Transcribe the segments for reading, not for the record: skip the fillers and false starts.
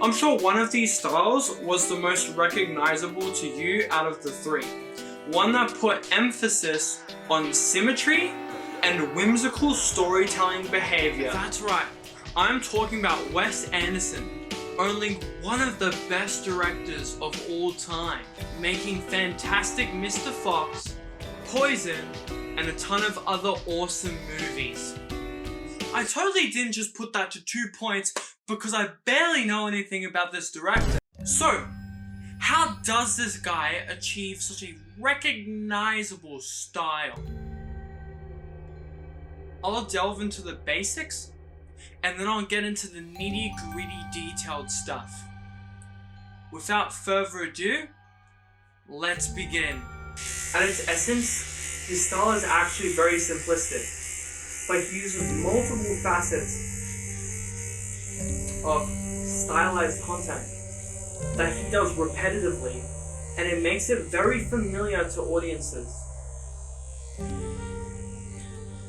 I'm sure one of these styles was the most recognizable to you out of the three. One that put emphasis on symmetry and whimsical storytelling behavior. That's right, I'm talking about Wes Anderson, only one of the best directors of all time, making Fantastic Mr. Fox, Poison, and a ton of other awesome movies. I totally didn't just put that to 2 points because I barely know anything about this director. So, how does this guy achieve such a recognizable style? I'll delve into the basics, and then I'll get into the nitty-gritty detailed stuff. Without further ado, let's begin. At its essence, his style is actually very simplistic, but he uses multiple facets of stylized content that he does repetitively, and it makes it very familiar to audiences.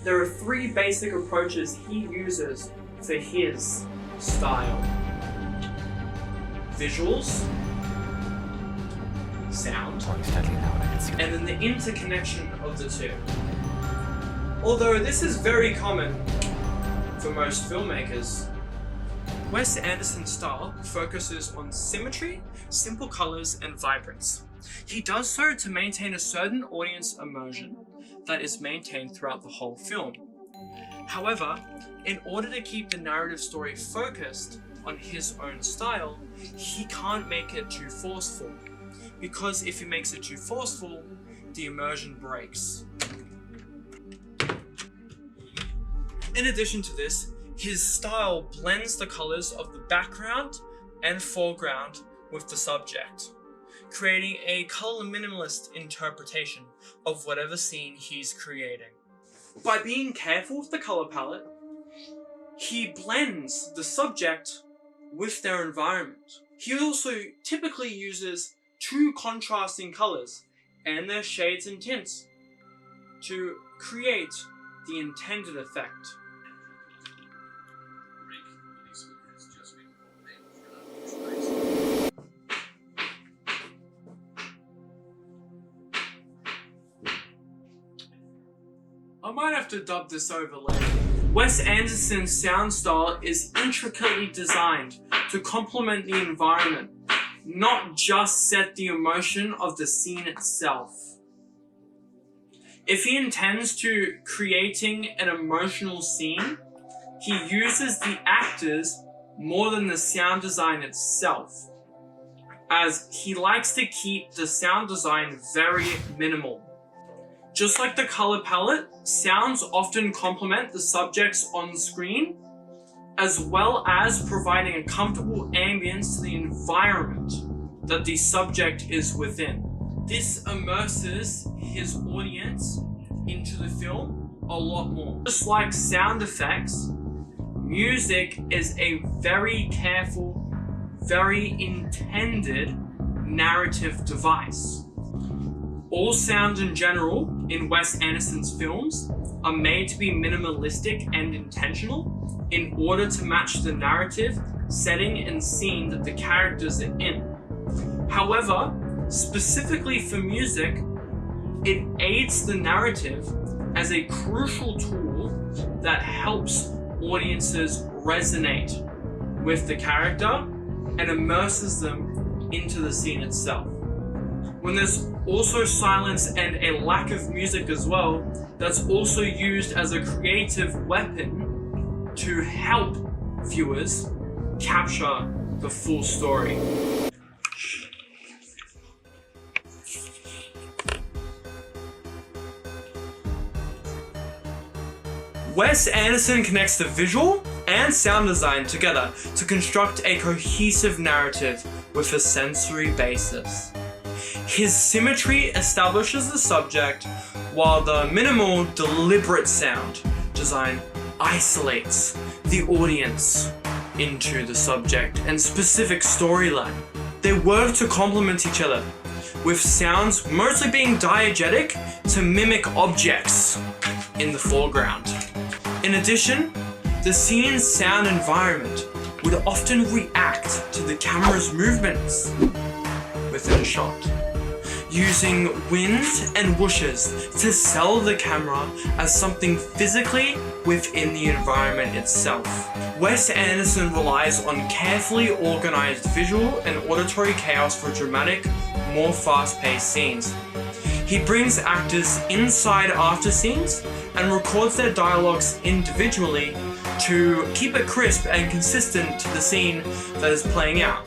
There are 3 basic approaches he uses for his style: visuals, sound, and then the interconnection of the two. Although this is very common for most filmmakers. Wes Anderson's style focuses on symmetry, simple colors, and vibrance. He does so to maintain a certain audience immersion that is maintained throughout the whole film. However, in order to keep the narrative story focused on his own style, he can't make it too forceful, because if he makes it too forceful, the immersion breaks. In addition to this, his style blends the colors of the background and foreground with the subject, creating a color minimalist interpretation of whatever scene he's creating. By being careful with the color palette, he blends the subject with their environment. He also typically uses 2 contrasting colors and their shades and tints to create the intended effect. I might have to dub this over later. Wes Anderson's sound style is intricately designed to complement the environment, not just set the emotion of the scene itself. If he intends to creating an emotional scene, he uses the actors more than the sound design itself, as he likes to keep the sound design very minimal. Just like the color palette, sounds often complement the subjects on screen, as well as providing a comfortable ambience to the environment that the subject is within. This immerses his audience into the film a lot more. Just like sound effects, music is a very careful, very intended narrative device. All sound in general in Wes Anderson's films are made to be minimalistic and intentional in order to match the narrative, setting, and scene that the characters are in. However, specifically for music, it aids the narrative as a crucial tool that helps audiences resonate with the character and immerses them into the scene itself. When there's also silence and a lack of music as well, that's also used as a creative weapon to help viewers capture the full story. Wes Anderson connects the visual and sound design together to construct a cohesive narrative with a sensory basis. His symmetry establishes the subject, while the minimal, deliberate sound design isolates the audience into the subject and specific storyline. They work to complement each other, with sounds mostly being diegetic to mimic objects in the foreground. In addition, The scene's sound environment would often react to the camera's movements within a shot, using wind and whooshes to sell the camera as something physically within the environment itself. Wes Anderson relies on carefully organized visual and auditory chaos for dramatic, more fast-paced scenes. He brings actors inside after scenes and records their dialogues individually to keep it crisp and consistent to the scene that is playing out.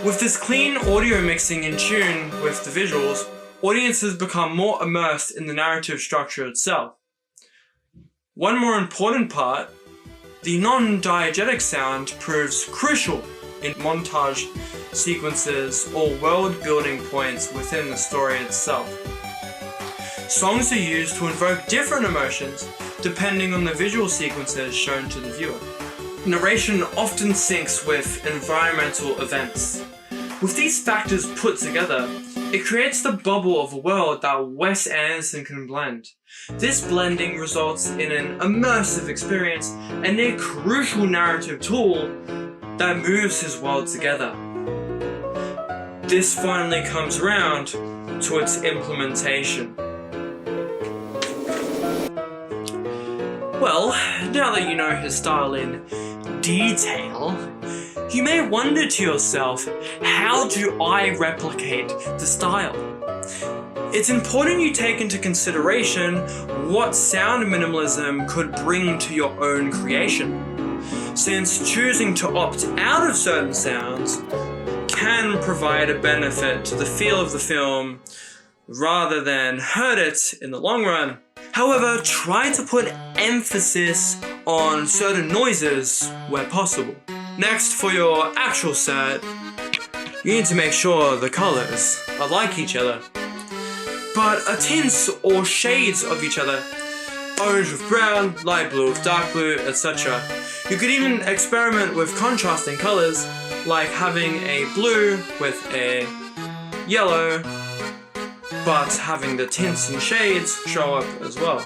With this clean audio mixing in tune with the visuals, audiences become more immersed in the narrative structure itself. One more important part, the non-diegetic sound proves crucial in montage sequences or world-building points within the story itself. Songs are used to invoke different emotions depending on the visual sequences shown to the viewer. Narration often syncs with environmental events. With these factors put together, it creates the bubble of a world that Wes Anderson can blend. This blending results in an immersive experience and a crucial narrative tool that moves his world together. This finally comes around to its implementation. Well, now that you know his style in detail, you may wonder to yourself, how do I replicate the style? It's important you take into consideration what sound minimalism could bring to your own creation, since choosing to opt out of certain sounds can provide a benefit to the feel of the film rather than hurt it in the long run. However, try to put emphasis on certain noises where possible. Next, for your actual set, you need to make sure the colors are like each other, but are tints or shades of each other. Orange with brown, light blue with dark blue, etc. You could even experiment with contrasting colors, like having a blue with a yellow, but having the tints and shades show up as well.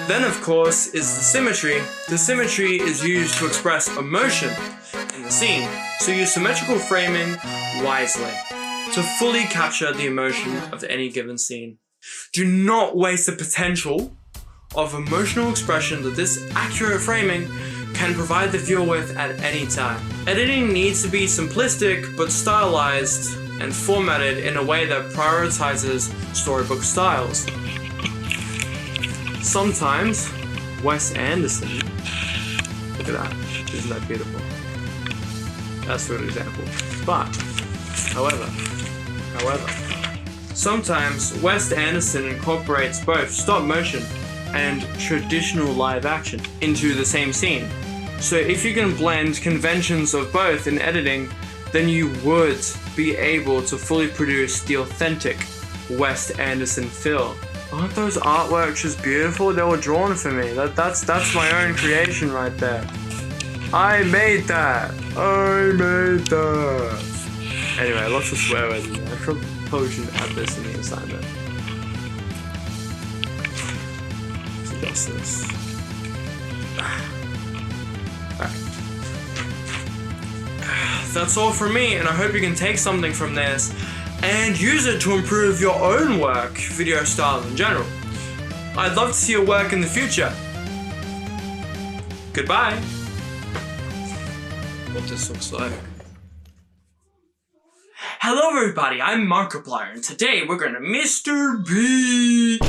Then of course is the symmetry. The symmetry is used to express emotion in the scene, so use symmetrical framing wisely to fully capture the emotion of any given scene. Do not waste the potential of emotional expression that this accurate framing can provide the viewer with at any time. Editing needs to be simplistic but stylized and formatted in a way that prioritizes storybook styles. Sometimes, Wes Anderson, look at that, isn't that beautiful? That's a good example. But, however, sometimes Wes Anderson incorporates both stop motion and traditional live action into the same scene. So if you can blend conventions of both in editing, then you would be able to fully produce the authentic Wes Anderson feel. Aren't those artworks just beautiful? They were drawn for me. That's my own creation right there. I made that. Anyway, lots of swear words in there. I probably shouldn't add this in the assignment. Suggest this. Alright. That's all from me, and I hope you can take something from this and use it to improve your own work, video style in general. I'd love to see your work in the future. Goodbye. What this looks like. Hello everybody, I'm Markiplier, and today we're gonna Mr. B.